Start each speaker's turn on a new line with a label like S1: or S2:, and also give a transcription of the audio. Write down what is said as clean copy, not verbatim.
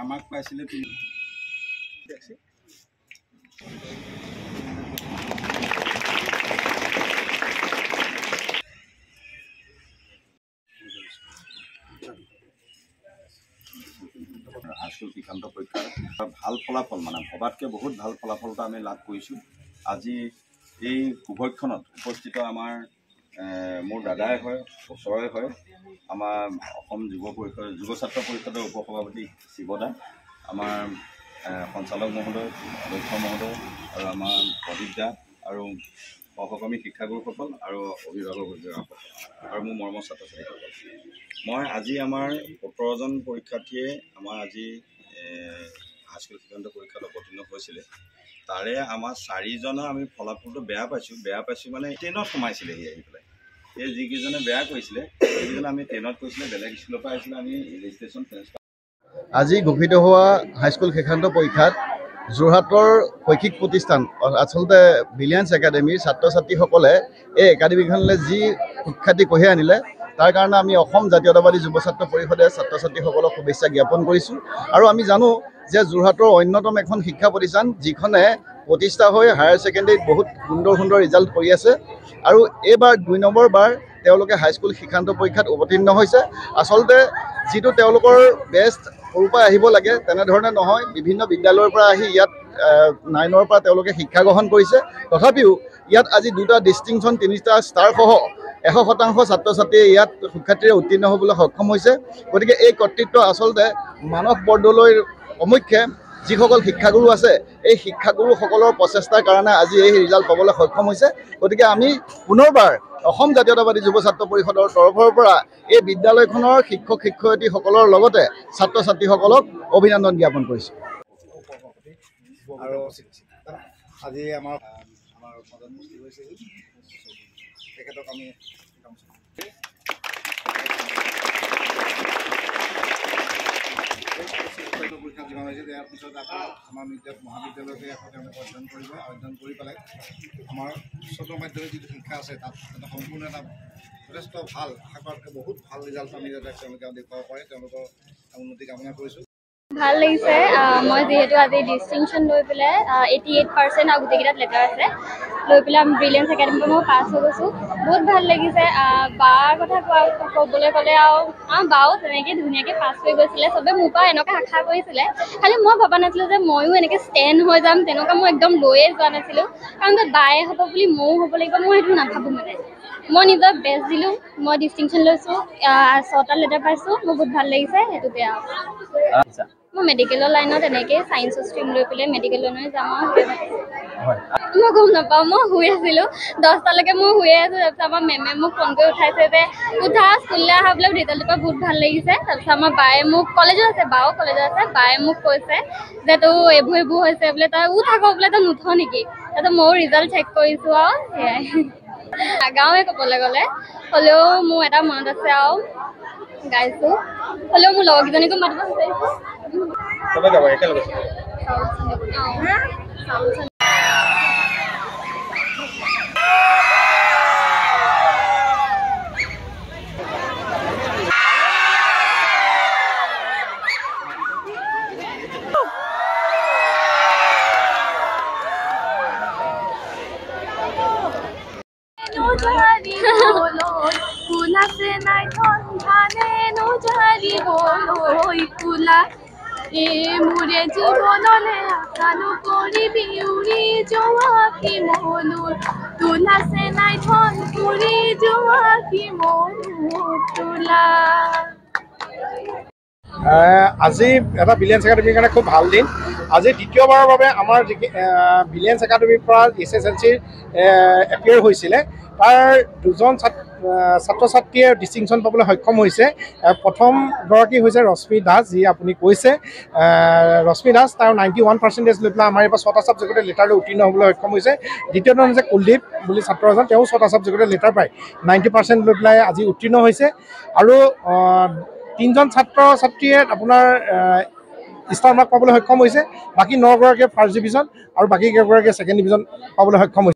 S1: আমাক পাইছিলে তুমি হাইস্কুল শিক্ষান্ত পৰীক্ষাৰ ভাল ফলাফল মানে ভবাতকৈ বহুত ভাল ফলাফলটা আমি লাভ কৰিছোঁ। আজি এই শুভক্ষণত উপস্থিত আমাৰ মোৰ দাদাই হয়, ওচৰৰে হয়, আমাৰ অসম যুৱ ছাত্ৰ পৰিষদৰ উপসভাপতি শিৱদা, আমাৰ সঞ্চালক মহোদয়, অধ্যক্ষ মহোদয় আৰু আমাৰ প্ৰদীপ দা আৰু সহকৰ্মী শিক্ষাগুৰুসকল আৰু অভিভাৱক আৰু মোৰ মৰমৰ ছাত্ৰ ছাত্ৰীসকল। মই আজি আমাৰ 17জন পৰীক্ষাৰ্থীয়ে আমাৰ আজি হাইস্কুল শিক্ষান্ত পৰীক্ষাত অৱতীৰ্ণ হৈছিলে। তাৰে আমাৰ 4জনে আমি ফলাফলটো বেয়া পাইছোঁ মানে 10ত সোমাইছিলেহি আহি পেলাই। এই যিকেইজনে বেয়া কৰিছিলে সেইকেইজনে আমি 10ত কৈছিলে, বেলেগ স্কুলৰ পৰা আহিছিলে, আমি ৰেজিষ্ট্ৰেশ্যন ট্ৰেন্সফাৰ।
S2: আজি ঘোষিত হোৱা হাইস্কুল শিক্ষান্ত পৰীক্ষাত যোৰহাটৰ শৈক্ষিক প্ৰতিষ্ঠান আচলতে ব্ৰিলিয়াঞ্চ একাডেমীৰ ছাত্ৰ ছাত্ৰীসকলে এই একাডেমীখনলৈ যি সুখ্যাতি কঢ়িয়াই আনিলে তাৰ কাৰণে আমি অসম জাতীয়তাবাদী যুৱ ছাত্ৰ পৰিষদে ছাত্ৰ ছাত্ৰীসকলক শুভেচ্ছা জ্ঞাপন কৰিছোঁ। আৰু আমি জানো যে যোৰহাটৰ অন্যতম এখন শিক্ষা প্ৰতিষ্ঠান যিখনে প্ৰতিষ্ঠা হৈ হায়াৰ ছেকেণ্ডেৰীত বহুত সুন্দৰ ৰিজাল্ট কৰি আছে আৰু এইবাৰ 2 নম্বৰ বাৰ তেওঁলোকে হাইস্কুল শিক্ষান্ত পৰীক্ষাত অৱতীৰ্ণ হৈছে। আচলতে যিটো তেওঁলোকৰ বেষ্ট সৰুৰ পৰা আহিব লাগে তেনেধৰণে নহয়, বিভিন্ন বিদ্যালয়ৰ পৰা আহি ইয়াত 9ৰ পৰা তেওঁলোকে শিক্ষা গ্ৰহণ কৰিছে। তথাপিও ইয়াত আজি 2টা ডিষ্টিংশ্যন 3টা ষ্টাৰসহ 100% ছাত্ৰ ছাত্ৰীয়ে ইয়াত সুখ্যাতিৰে উত্তীৰ্ণ হ'বলৈ সক্ষম হৈছে। গতিকে এই কৰ্তৃত্ব আচলতে মানস বৰদলৈৰ সমক্ষে যিসকল শিক্ষাগুৰু আছে এই শিক্ষাগুৰুসকলৰ প্ৰচেষ্টাৰ কাৰণে আজি এই ৰিজাল্ট পাবলৈ সক্ষম হৈছে। গতিকে আমি পুনৰবাৰ অসম জাতীয়তাবাদী যুৱ ছাত্ৰ পৰিষদৰ তৰফৰ পৰা এই বিদ্যালয়খনৰ শিক্ষক শিক্ষয়িত্ৰীসকলৰ লগতে ছাত্ৰ ছাত্ৰীসকলক অভিনন্দন জ্ঞাপন কৰিছোঁ।
S3: আৰু আজি আমাৰ মাজত মুক্তি হৈছে তেখেতক আমি পৰীক্ষা যিমান হৈছে ইয়াৰ পিছত আকৌ আমাৰ মহাবিদ্যালয়তে আকৌ তেওঁলোকে অধ্যয়ন কৰি পেলাই আমাৰ উচ্চতৰ মাধ্যমিক যিটো শিক্ষা আছে তাত এটা সম্পূৰ্ণ এটা যথেষ্ট ভাল আশা কৰাতকৈ বহুত ভাল ৰিজাল্ট আমি যাতে তেওঁলোকে দেখুৱাব পাৰে, তেওঁলোকৰ উন্নতি কামনা কৰিছোঁ।
S4: ভাল লাগিছে। মই যিহেতু আজি ডিষ্টিংশ্যন লৈ পেলাই 88% আৰু গোটেইকেইটাত লেটাৰ আছে লৈ পেলাই আমি ব্ৰিলিয়েঞ্চ একাডেমীৰ পৰা মই পাছ হৈ গৈছোঁ। বহুত ভাল লাগিছে। বাৰ কথা ক'বলৈ গ'লে আৰু আমাৰ বাও তেনেকৈ ধুনীয়াকৈ পাছ হৈ গৈছিলে। চবে মোৰ পৰা এনেকৈ আশা কৰিছিলে, খালি মই ভবা নাছিলোঁ যে ময়ো এনেকৈ ষ্টেণ্ড হৈ যাম, তেনেকুৱা মই একদম লৈয়ে যোৱা নাছিলোঁ। কাৰণ যে বায়ে হ'ব বুলি ময়ো হ'ব লাগিব মই সেইটো নাভাবোঁ। মানে মই নিজৰ বেষ্ট দিলোঁ, মই ডিষ্টিংশ্যন লৈছোঁ, 6টা লেটাৰ পাইছোঁ, মোৰ বহুত ভাল লাগিছে সেইটোতে আৰু। মই মেডিকেলৰ লাইনত এনেকৈ ছায়েন্সৰ ষ্ট্ৰীম লৈ পেলাই মেডিকেল লাইনত যাম আৰু মই গম নাপাওঁ। মই শুই আছিলোঁ 10টালৈকে মই শুয়ে আছোঁ। তাৰপিছত আমাৰ মেমে মোক ফোন কৰি উঠাইছে যে উঠা স্কুললৈ অহা বোলে ৰিজাল্টৰ পৰা বহুত ভাল লাগিছে। তাৰপিছত আমাৰ বায়ে মোক কলেজত আছে, বাও কলেজত আছে, বায়ে মোক কৈছে যে তোৰ এইবোৰ হৈছে বোলে, তই উঠাক বোলে, তই নুঠ নেকি। তাৰপিছত ময়ো ৰিজাল্ট চেক কৰিছোঁ আৰু সেয়াই। নাগাওঁৱে ক'বলৈ গ'লে, হ'লেও মোৰ এটা মনত আছে আৰু গাইছোঁ। হ'লেও মোৰ লগৰকেইজনীকো মাতিব বিচাৰিছোঁ।
S5: মোৰে জীৱনলে আশানো কৰিবি উৰি যোৱা কি মনুৰ তোলাছে নাই ধন উৰি যোৱা কি মনুৰ তোলা।
S3: আজি এটা ব্ৰিলিয়েঞ্চ একাডেমীৰ কাৰণে খুব ভাল দিন। আজি দ্বিতীয়বাৰৰ বাবে আমাৰ ব্ৰিলিয়েঞ্চ একাডেমীৰ পৰা SSLCৰ এপিয়াৰ হৈছিলে, তাৰ 2জন ছাত্ৰ ছাত্ৰীয়ে ডিষ্টিংশ্যন পাবলৈ সক্ষম হৈছে। প্ৰথমগৰাকী হৈছে ৰশ্মি দাস, যি আপুনি কৈছে ৰশ্মি দাস, তেওঁ 91% লৈ পেলাই আমাৰ এইবাৰ 6টা ছাবজেক্টতে লেটাৰ লৈ উত্তীৰ্ণ হ'বলৈ সক্ষম হৈছে। দ্বিতীয়জন হৈছে কুলদীপ বুলি ছাত্ৰ এজন, তেওঁ 6টা ছাবজেক্টতে লেটাৰ পায় 90% লৈ পেলাই আজি উত্তীৰ্ণ হৈছে। আৰু 3জন ছাত্ৰ ছাত্ৰীয়ে আপোনাৰ ষ্টাৰ মাৰ্ক পাবলৈ সক্ষম হৈছে। বাকী 9গৰাকীয়ে ফাৰ্ষ্ট ডিভিজন আৰু বাকী কেইগৰাকীয়ে ছেকেণ্ড ডিভিজন পাবলৈ সক্ষম হৈছে।